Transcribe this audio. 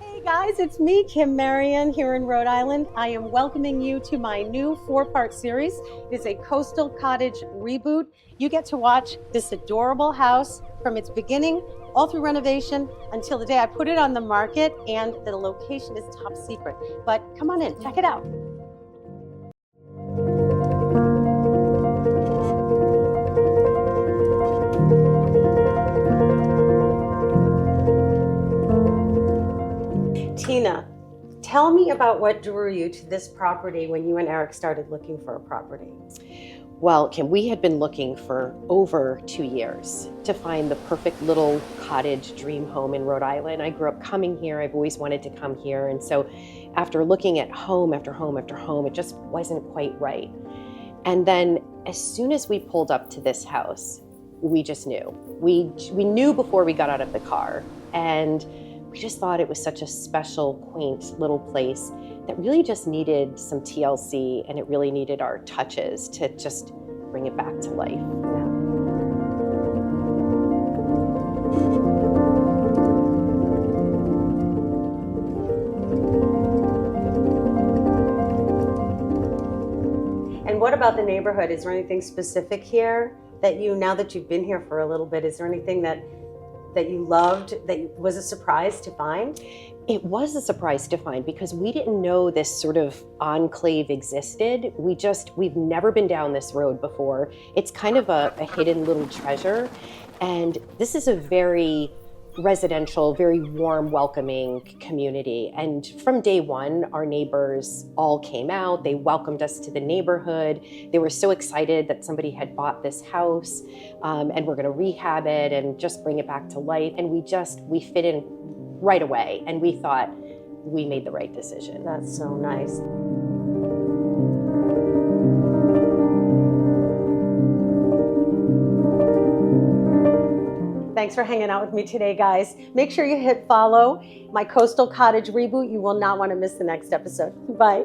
Hey guys, it's me, Kim Marion, here in Rhode Island. I am welcoming you to my new 4-part series. It is a coastal cottage reboot. You get to watch this adorable house from its beginning all through renovation until the day I put it on the market, and the location is top secret. But come on in, check it out. Tina, tell me about what drew you to this property when you and Eric started looking for a property. Well, Kim, we had been looking for over 2 years to find the perfect little cottage dream home in Rhode Island. I grew up coming here. I've always wanted to come here. And so after looking at home after home after home, it just wasn't quite right. And then as soon as we pulled up to this house, we just knew. We knew before we got out of the car. And we just thought it was such a special, quaint little place that really just needed some TLC, and it really needed our touches to just bring it back to life. And what about the neighborhood? Is there anything specific here that now that you've been here for a little bit, is there anything that you loved, that was a surprise to find? It was a surprise to find because we didn't know this sort of enclave existed. We've never been down this road before. It's kind of a hidden little treasure. And this is a very residential, very warm, welcoming community. And from day one, our neighbors all came out. They welcomed us to the neighborhood. They were so excited that somebody had bought this house and we're going to rehab it and just bring it back to life. And we fit in right away. And we thought we made the right decision. That's so nice. Thanks for hanging out with me today, guys. Make sure you hit follow my Coastal Cottage Reboot. You will not want to miss the next episode. Bye.